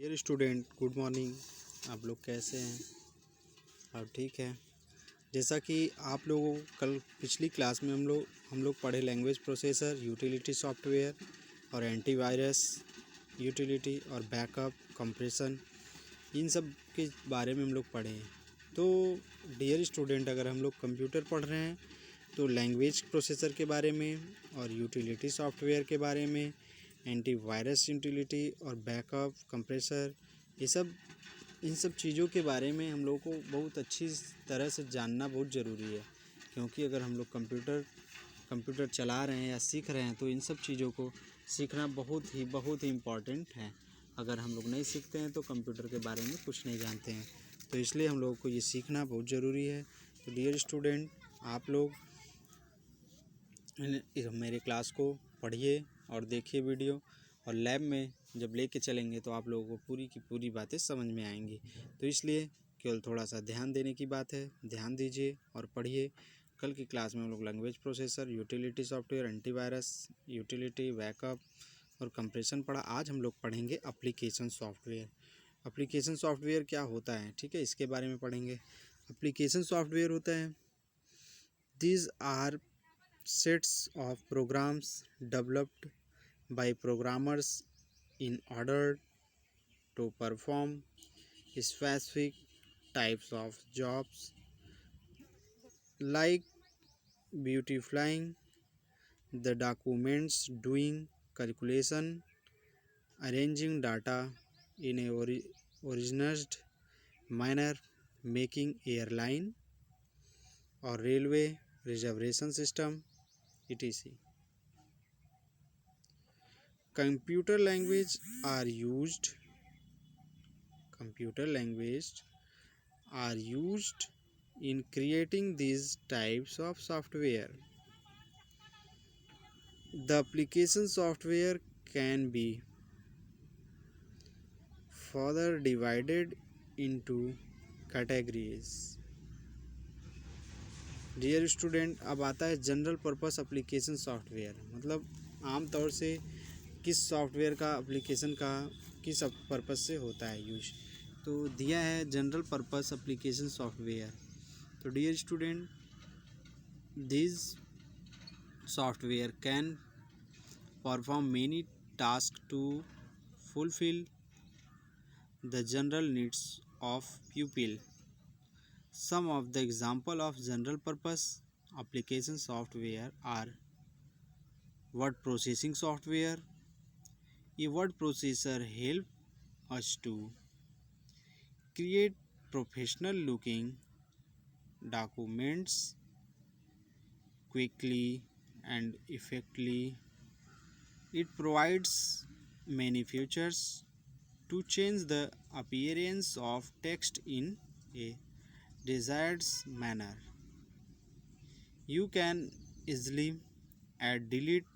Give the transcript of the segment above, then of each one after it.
Dear student, good morning. आप लोग कैसे हैं? आप ठीक हैं? जैसा कि आप लोगों कल पिछली क्लास में हम लोग पढ़े लैंग्वेज प्रोसेसर, यूटिलिटी सॉफ्टवेयर और एंटीवायरस यूटिलिटी और बैकअप कंप्रेशन, इन सब के बारे में हम लोग पढ़े हैं। तो डियर स्टूडेंट, अगर हम लोग कंप्यूटर पढ़ रहे हैं तो लैंग्वेज प्रोसेसर के बारे में और यूटिलिटी सॉफ्टवेयर के बारे में, एंटीवायरस यूटिलिटी और बैकअप कंप्रेसर, इन सब चीज़ों के बारे में हम लोग को बहुत अच्छी तरह से जानना बहुत ज़रूरी है। क्योंकि अगर हम लोग कंप्यूटर चला रहे हैं या सीख रहे हैं तो इन सब चीज़ों को सीखना बहुत ही इम्पॉर्टेंट है। अगर हम लोग नहीं सीखते हैं तो कंप्यूटर के बारे में कुछ नहीं जानते हैं, तो इसलिए हम लोगों को ये सीखना बहुत ज़रूरी है। तो डियर स्टूडेंट, आप लोग मेरे क्लास को पढ़िए और देखिए वीडियो, और लैब में जब लेके चलेंगे तो आप लोगों को पूरी की पूरी बातें समझ में आएंगी। तो इसलिए केवल थोड़ा सा ध्यान देने की बात है, ध्यान दीजिए और पढ़िए। कल की क्लास में हम लोग language processor, utility software, antivirus utility, backup और कंप्रेशन पढ़ा। आज हम लोग पढ़ेंगे एप्लीकेशन सॉफ्टवेयर। एप्लीकेशन सॉफ्टवेयर क्या होता है, ठीक है, इसके बारे में पढ़ेंगे। एप्लीकेशन सॉफ्टवेयर होता है, these are sets of programs developed by programmers in order to perform specific types of jobs like beautifying the documents, doing calculation, arranging data in a organized manner, making airline or railway reservation system, etc. Computer language are used Computer language are used in creating these types of software. The application software can be further divided into categories. Dear student, अब आता है general purpose application software. मतलब आम तौर से किस software का application का किस पर्पस से होता है यूज, तो दिया है जनरल पर्पस एप्लीकेशन सॉफ्टवेयर। तो dear student, this software can perform many tasks to fulfill the general needs of pupil. Some of the example of general purpose application software are word processing software. A word processor help us to create professional looking documents quickly and effectively. It provides many features to change the appearance of text in a desired manner. You can easily add, delete,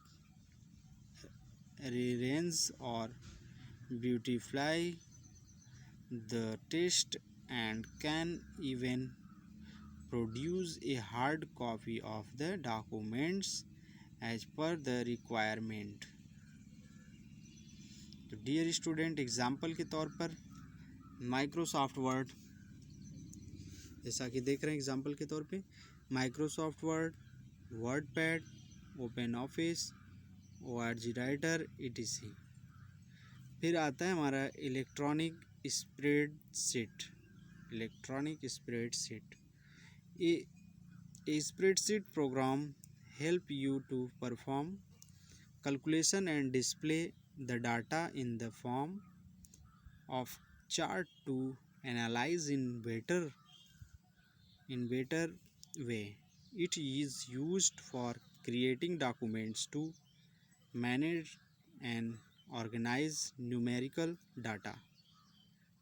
rearrange, or beautify the text, and can even produce a hard copy of the documents as per the requirement. तो dear student, example के तौर पर Microsoft word, जैसा कि देख रहे हैं example के तौर पे Microsoft Word, word pad, open office, ORG writer, etc. फिर आता है हमारा electronic spreadsheet. A spreadsheet program help you to perform calculation and display the data in the form of chart to analyze in better way. It is used for creating documents to manage and organize numerical data.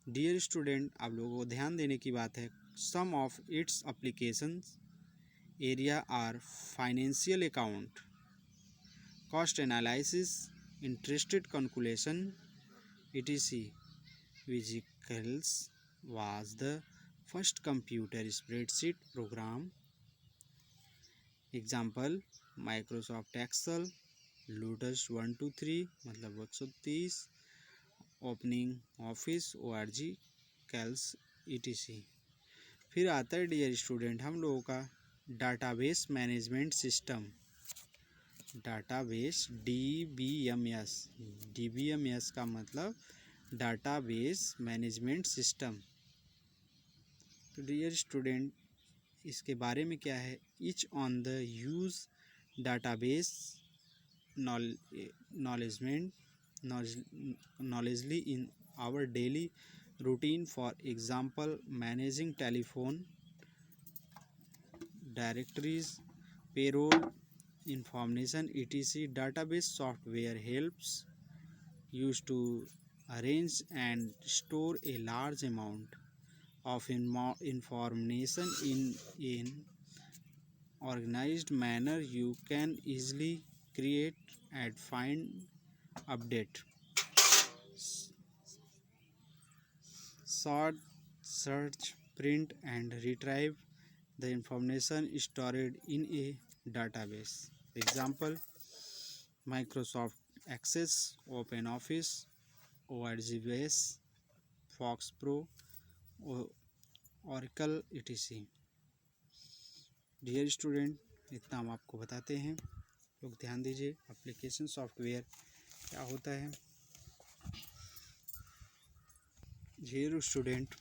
Dear student, आप लोगों को ध्यान देने की बात है। Some of its applications area are financial account, cost analysis, interest calculation, etc. Vehicles was the first computer spreadsheet program. Example: Microsoft Excel, Lotus 123 मतलब 130, opening office, ORG, कैल्स, ETC। फिर आता है डियर स्टूडेंट हम लोगों का database management system. Database DBMS का मतलब database management system. तो डियर स्टूडेंट इसके बारे में क्या है, each on the use database knowledgeably in our daily routine, for example managing telephone directories, payroll information, etc. Database software helps used to arrange and store a large amount of information in an organized manner. You can easily create and find, update, sort, search, print and retrieve the information stored in a database. Example: Microsoft Access, OpenOffice, ORG Base, Fox Pro, Oracle, etc. Dear student इतना हम आपको बताते हैं, लोग ध्यान दीजिए। Application software क्या होता है। Dear student,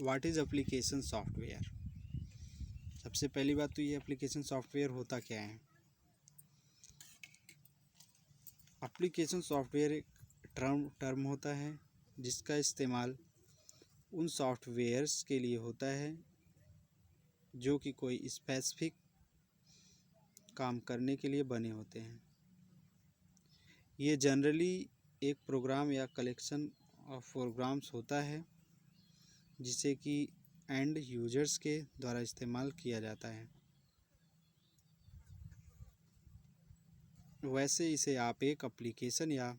what is application software. सबसे पहली बात तो ये एप्लीकेशन सॉफ्टवेयर होता क्या है। एप्लीकेशन सॉफ्टवेयर एक टर्म होता है जिसका इस्तेमाल उन सॉफ्टवेयर्स के लिए होता है जो कि कोई स्पेसिफिक काम करने के लिए बने होते हैं। ये जनरली एक प्रोग्राम या कलेक्शन ऑफ प्रोग्राम्स होता है जिसे कि एंड यूजर्स के द्वारा इस्तेमाल किया जाता है। वैसे इसे आप एक एप्लीकेशन या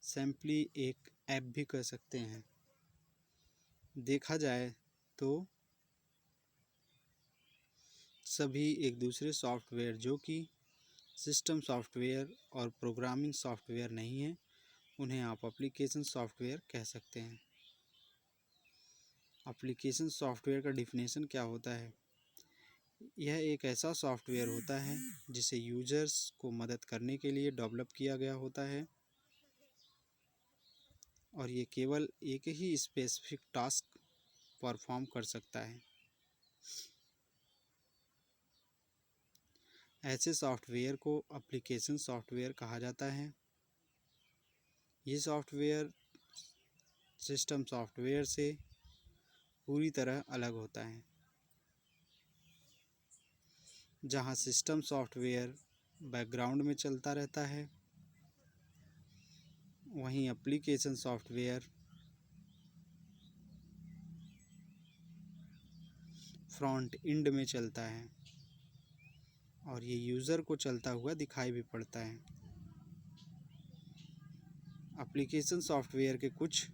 सिंपली एक ऐप भी कह सकते हैं। देखा जाए तो सभी एक दूसरे सॉफ्टवेयर जो कि सिस्टम सॉफ्टवेयर और प्रोग्रामिंग सॉफ्टवेयर नहीं है, उन्हें आप एप्लीकेशन सॉफ्टवेयर कह सकते हैं। एप्लीकेशन सॉफ्टवेयर का डिफिनेशन क्या होता है। यह एक ऐसा सॉफ्टवेयर होता है जिसे यूजर्स को मदद करने के लिए डेवलप किया गया होता है और ये केवल एक ही स्पेसिफिक टास्क परफॉर्म कर सकता है। ऐसे सॉफ्टवेयर को एप्लीकेशन सॉफ्टवेयर कहा जाता है। ये सॉफ्टवेयर सिस्टम सॉफ्टवेयर से पूरी तरह अलग होता है। जहाँ सिस्टम सॉफ्टवेयर बैकग्राउंड में चलता रहता है, वहीं एप्लीकेशन सॉफ्टवेयर फ्रंट एंड में चलता है और ये यूज़र को चलता हुआ दिखाई भी पड़ता है। एप्लीकेशन सॉफ्टवेयर के कुछ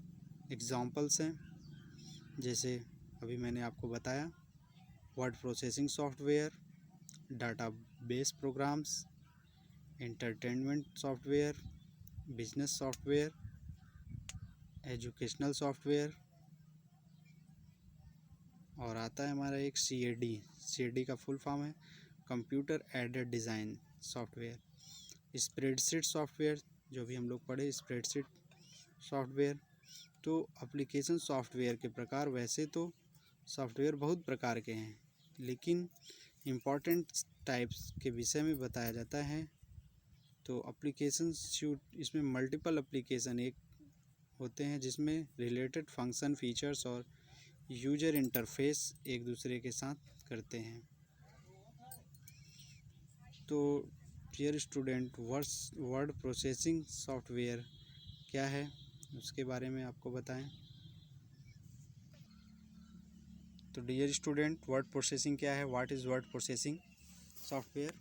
एग्जांपल्स हैं, जैसे अभी मैंने आपको बताया word processing software, database programs, entertainment software, business software, educational software और आता है हमारा एक CAD का फुल फॉर्म है computer aided design software, spreadsheet software जो भी हम लोग पढ़े स्प्रेडशीट सॉफ्टवेयर। तो एप्लीकेशन सॉफ्टवेयर के प्रकार वैसे तो सॉफ्टवेयर बहुत प्रकार के हैं, लेकिन इम्पॉर्टेंट टाइप्स के विषय में बताया जाता है। तो एप्लीकेशन सूट इसमें मल्टीपल एप्लीकेशन एक होते हैं जिसमें रिलेटेड फंक्शन फीचर्स और यूजर इंटरफेस एक दूसरे के साथ करते हैं। तो dear student, word processing software क्या है उसके बारे में आपको बताएं। तो डियर स्टूडेंट, वर्ड प्रोसेसिंग क्या है, what is word processing software.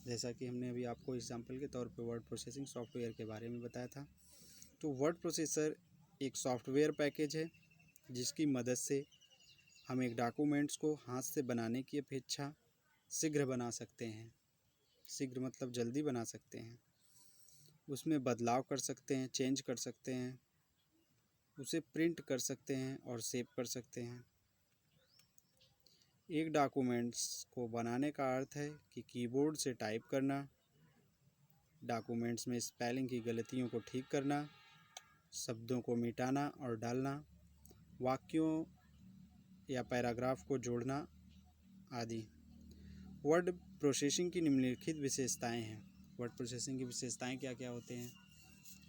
जैसा कि हमने अभी आपको एग्जांपल के तौर पे वर्ड प्रोसेसिंग सॉफ्टवेयर के बारे में बताया था। तो वर्ड प्रोसेसर एक सॉफ्टवेयर पैकेज है जिसकी मदद से हम एक डॉक्यूमेंट्स को हाथ से बनाने की अपेक्षा शीघ्र बना सकते हैं। शीघ्र मतलब जल्दी बना सकते हैं। उसमें बदलाव कर सकते हैं, चेंज कर सकते हैं, उसे प्रिंट कर सकते हैं और सेव कर सकते हैं। एक डॉक्यूमेंट्स को बनाने का अर्थ है कि कीबोर्ड से टाइप करना, डॉक्यूमेंट्स में स्पेलिंग की गलतियों को ठीक करना, शब्दों को मिटाना और डालना, वाक्यों या पैराग्राफ को जोड़ना आदि। वर्ड प्रोसेसिंग की निम्नलिखित विशेषताएं हैं। वर्ड प्रोसेसिंग की विशेषताएं क्या क्या होते हैं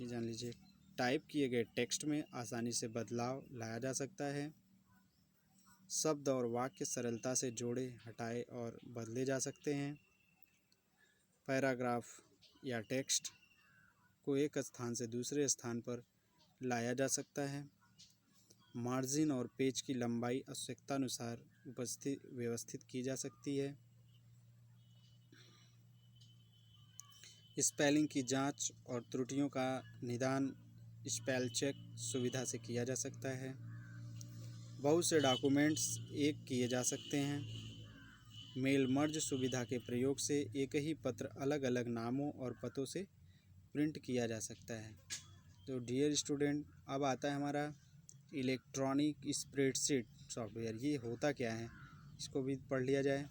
ये जान लीजिए। टाइप किए गए टेक्स्ट में आसानी से बदलाव लाया जा सकता है। शब्द और वाक्य सरलता से जोड़े, हटाए और बदले जा सकते हैं। पैराग्राफ या टेक्स्ट को एक स्थान से दूसरे स्थान पर लाया जा सकता है। मार्जिन और पेज की लंबाई आवश्यकतानुसार व्यवस्थित की जा सकती है। स्पेलिंग की जांच और त्रुटियों का निदान स्पेल चेक सुविधा से किया जा सकता है। बहुत से डॉक्यूमेंट्स एक किए जा सकते हैं। मेल मर्ज सुविधा के प्रयोग से एक ही पत्र अलग अलग नामों और पतों से प्रिंट किया जा सकता है। तो डियर स्टूडेंट, अब आता है हमारा इलेक्ट्रॉनिक स्प्रेडशीट सॉफ्टवेयर। ये होता क्या है, इसको भी पढ़ लिया जाए।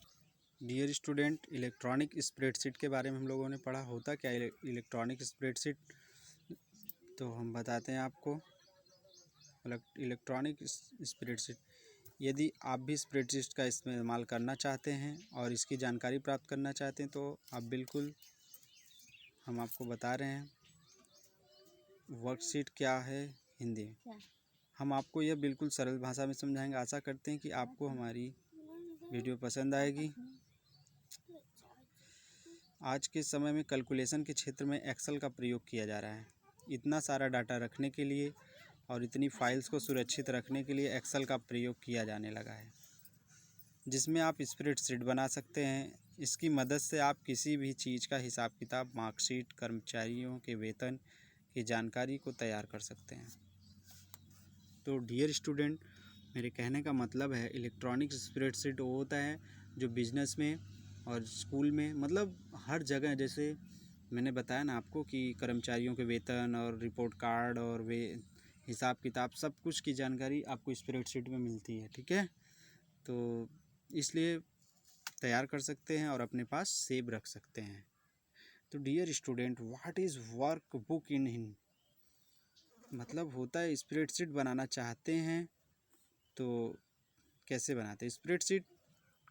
डियर स्टूडेंट, इलेक्ट्रॉनिक स्प्रेडशीट के बारे में हम लोगों ने पढ़ा। होता क्या है इलेक्ट्रॉनिक स्प्रेडशीट, तो हम बताते हैं आपको। इलेक्ट्रॉनिक स्प्रेडशीट, यदि आप भी स्प्रेडशीट का इस्तेमाल करना चाहते हैं और इसकी जानकारी प्राप्त करना चाहते हैं तो आप बिल्कुल, हम आपको बता रहे हैं वर्कशीट क्या है हिंदी में। हम आपको यह बिल्कुल सरल भाषा में समझाएंगे। आशा करते हैं कि आपको हमारी वीडियो पसंद आएगी। आज के समय में कैलकुलेशन के क्षेत्र में एक्सेल का प्रयोग किया जा रहा है। इतना सारा डाटा रखने के लिए और इतनी फाइल्स को सुरक्षित रखने के लिए एक्सेल का प्रयोग किया जाने लगा है, जिसमें आप स्प्रेडशीट बना सकते हैं। इसकी मदद से आप किसी भी चीज़ का हिसाब किताब, मार्कशीट, कर्मचारियों के वेतन की जानकारी को तैयार कर सकते हैं। तो डियर स्टूडेंट, मेरे कहने का मतलब है इलेक्ट्रॉनिक स्प्रेडशीट वो होता है जो बिजनेस में और स्कूल में, मतलब हर जगह, जैसे मैंने बताया ना आपको कि कर्मचारियों के वेतन और रिपोर्ट कार्ड और वे हिसाब किताब सब कुछ की जानकारी आपको स्प्रेडशीट में मिलती है। ठीक है, तो इसलिए तैयार कर सकते हैं और अपने पास सेव रख सकते हैं। तो dear student, what is workbook in Hindi, मतलब होता है स्प्रेडशीट बनाना चाहते हैं तो कैसे बनाते हैं। स्प्रेडशीट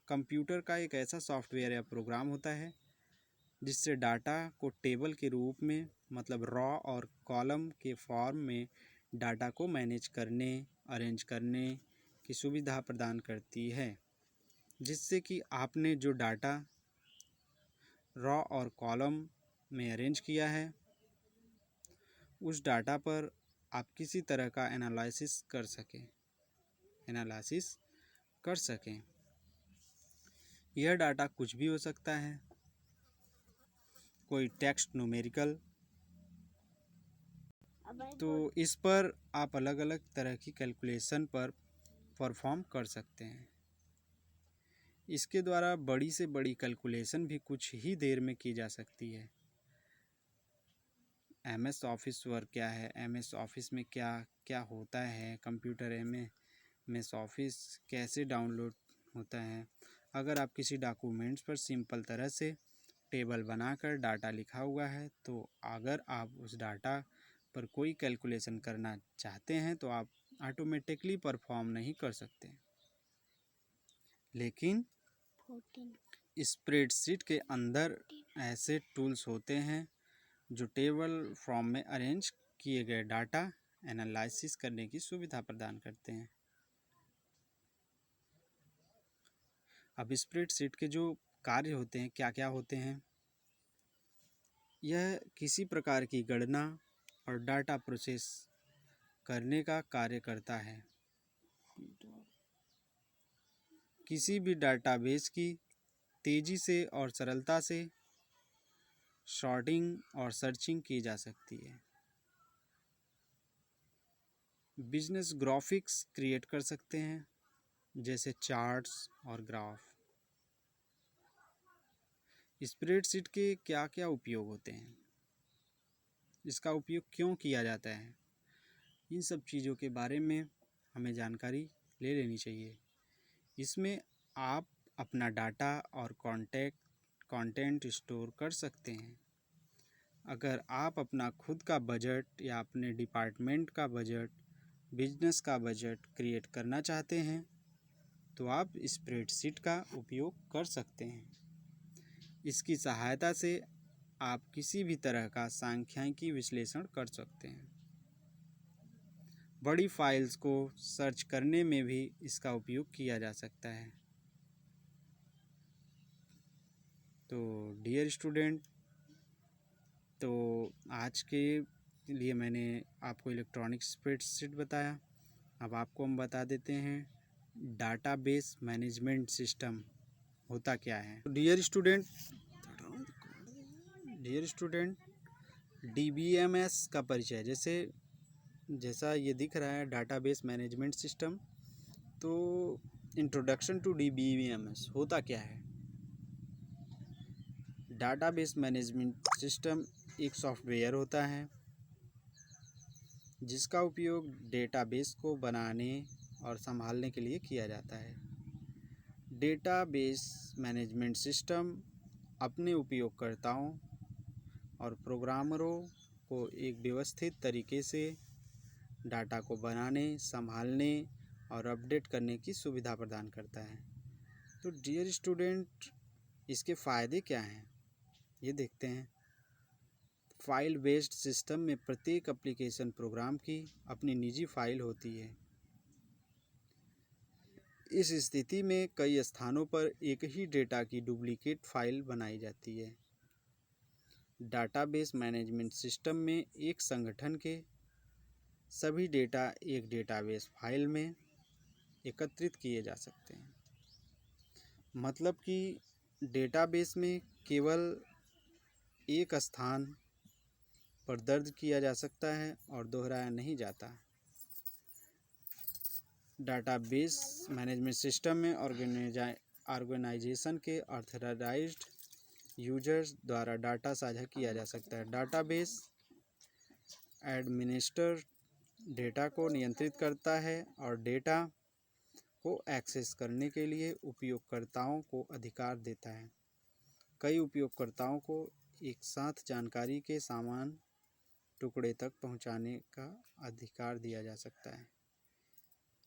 कंप्यूटर का एक ऐसा सॉफ्टवेयर या प्रोग्राम होता है जिससे डाटा को टेबल के रूप में, मतलब रॉ और कॉलम के फॉर्म में डाटा को मैनेज करने, अरेंज करने की सुविधा प्रदान करती है। जिससे कि आपने जो डाटा रॉ और कॉलम में अरेंज किया है, उस डाटा पर आप किसी तरह का एनालिसिस कर सकें। यह डाटा कुछ भी हो सकता है, कोई टेक्स्ट, न्यूमेरिकल, तो इस पर आप अलग अलग तरह की कैलकुलेशन पर परफॉर्म कर सकते हैं। इसके द्वारा बड़ी से बड़ी कैलकुलेशन भी कुछ ही देर में की जा सकती है। MS ऑफिस वर्क क्या है, MS ऑफिस में क्या क्या होता है, कंप्यूटर MS ऑफिस कैसे डाउनलोड होता है। अगर आप किसी डॉक्यूमेंट्स पर सिंपल तरह से टेबल बनाकर डाटा लिखा हुआ है, तो अगर आप उस डाटा पर कोई कैलकुलेशन करना चाहते हैं तो आप ऑटोमेटिकली परफॉर्म नहीं कर सकते। लेकिन स्प्रेडशीट के अंदर ऐसे टूल्स होते हैं जो टेबल फॉर्म में अरेंज किए गए डाटा एनालिसिस करने की सुविधा प्रदान करते हैं। अब स्प्रेडशीट के जो कार्य होते हैं क्या क्या होते हैं, यह किसी प्रकार की गणना और डाटा प्रोसेस करने का कार्य करता है। किसी भी डाटाबेस की तेज़ी से और सरलता से सॉर्टिंग और सर्चिंग की जा सकती है। बिजनेस ग्राफिक्स क्रिएट कर सकते हैं, जैसे चार्ट्स और ग्राफ। स्प्रेडशीट के क्या क्या उपयोग होते हैं। इसका उपयोग क्यों किया जाता है, इन सब चीज़ों के बारे में हमें जानकारी ले लेनी चाहिए। इसमें आप अपना डाटा और कंटेंट स्टोर कर सकते हैं। अगर आप अपना खुद का बजट या अपने डिपार्टमेंट का बजट, बिजनेस का बजट क्रिएट करना चाहते हैं तो आप स्प्रेडशीट का उपयोग कर सकते हैं। इसकी सहायता से आप किसी भी तरह का सांख्यिकी विश्लेषण कर सकते हैं। बड़ी फाइल्स को सर्च करने में भी इसका उपयोग किया जा सकता है। तो डियर स्टूडेंट, तो आज के लिए मैंने आपको इलेक्ट्रॉनिक स्प्रेडशीट बताया। अब आपको हम बता देते हैं डाटाबेस मैनेजमेंट सिस्टम होता क्या है। डियर स्टूडेंट, डीबीएमएस का परिचय जैसा ये दिख रहा है डाटाबेस मैनेजमेंट सिस्टम। तो इंट्रोडक्शन टू डीबीएमएस होता क्या है। डाटाबेस मैनेजमेंट सिस्टम एक सॉफ्टवेयर होता है जिसका उपयोग डेटाबेस को बनाने और संभालने के लिए किया जाता है। डेटाबेस मैनेजमेंट सिस्टम अपने उपयोगकर्ताओं और प्रोग्रामरों को एक व्यवस्थित तरीके से डाटा को बनाने, संभालने और अपडेट करने की सुविधा प्रदान करता है। तो डियर स्टूडेंट, इसके फ़ायदे क्या हैं ये देखते हैं। फाइल बेस्ड सिस्टम में प्रत्येक एप्लीकेशन प्रोग्राम की अपनी निजी फाइल होती है। इस स्थिति में कई स्थानों पर एक ही डेटा की डुप्लीकेट फाइल बनाई जाती है। डाटाबेस मैनेजमेंट सिस्टम में एक संगठन के सभी डेटा एक डेटाबेस फाइल में एकत्रित किए जा सकते हैं। मतलब कि डेटाबेस में केवल एक स्थान पर दर्ज किया जा सकता है और दोहराया नहीं जाता। डाटाबेस मैनेजमेंट सिस्टम में ऑर्गेनाइजेशन के ऑथराइज्ड यूजर्स द्वारा डाटा साझा किया जा सकता है। डाटाबेस एडमिनिस्ट्रेटर डेटा को नियंत्रित करता है और डेटा को एक्सेस करने के लिए उपयोगकर्ताओं को अधिकार देता है। कई उपयोगकर्ताओं को एक साथ जानकारी के समान टुकड़े तक पहुंचाने का अधिकार दिया जा सकता है।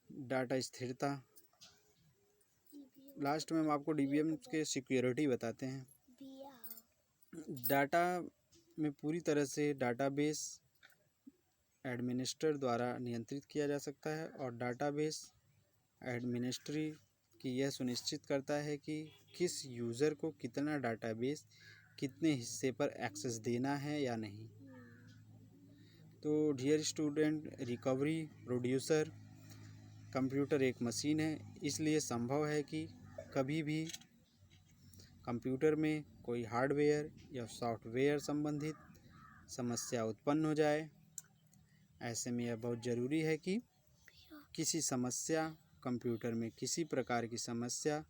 डाटा स्थिरता, लास्ट में हम आपको डीबीएम के सिक्योरिटी बताते हैं। डाटा में पूरी तरह से डाटाबेस एडमिनिस्ट्रेटर द्वारा नियंत्रित किया जा सकता है और डाटाबेस एडमिनिस्ट्री की यह सुनिश्चित करता है कि किस यूज़र को कितना डाटाबेस कितने हिस्से पर एक्सेस देना है या नहीं। तो dear student, recovery producer computer एक मशीन है, इसलिए संभव है कि कभी भी कंप्यूटर में कोई हार्डवेयर या सॉफ्टवेयर संबंधित समस्या उत्पन्न हो जाए। ऐसे में यह बहुत ज़रूरी है कि कंप्यूटर में किसी प्रकार की समस्या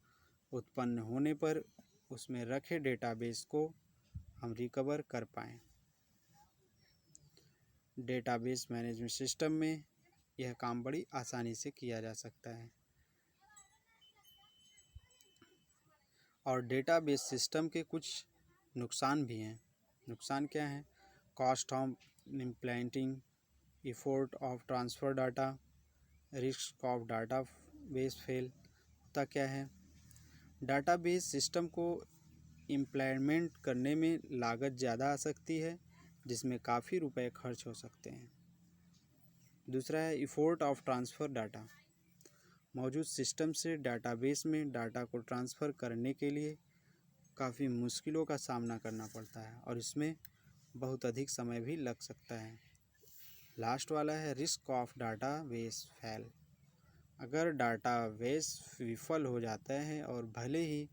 उत्पन्न होने पर उसमें रखे डेटाबेस को हम रिकवर कर पाएँ। डेटाबेस मैनेजमेंट सिस्टम में यह काम बड़ी आसानी से किया जा सकता है। और डेटाबेस सिस्टम के कुछ नुकसान भी हैं। नुकसान क्या हैं? Cost of implementing, effort of transfer data, risk of database fail. होता क्या है? डाटाबेस सिस्टम को इम्प्लीमेंट करने में लागत ज़्यादा आ सकती है, जिसमें काफ़ी रुपए खर्च हो सकते हैं। दूसरा है एफर्ट ऑफ ट्रांसफ़र डाटा। मौजूद सिस्टम से डाटाबेस में डाटा को ट्रांसफ़र करने के लिए काफ़ी मुश्किलों का सामना करना पड़ता है और इसमें बहुत अधिक समय भी लग सकता है। लास्ट वाला है रिस्क ऑफ डाटाबेस फेल। अगर डाटाबेस विफल हो जाता है और भले ही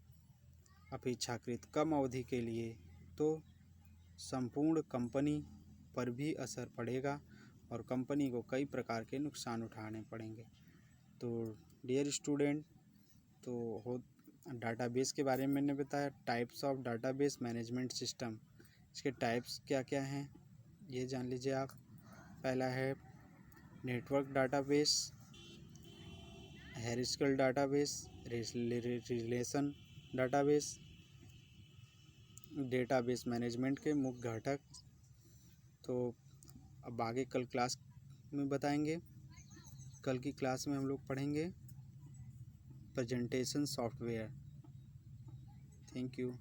अपेक्षाकृत कम अवधि के लिए, तो संपूर्ण कंपनी पर भी असर पड़ेगा और कंपनी को कई प्रकार के नुकसान उठाने पड़ेंगे। तो डियर स्टूडेंट, तो डाटाबेस के बारे में मैंने बताया। Types of database management system, इसके टाइप्स क्या क्या हैं? ये जान लीजिए आप। पहला है network database, hierarchical database, relation database, database management के मुख्य घटक। तो अब आगे कल क्लास में बताएंगे। कल की क्लास में हम लोग पढ़ेंगे प्रेजेंटेशन सॉफ्टवेयर। Thank you.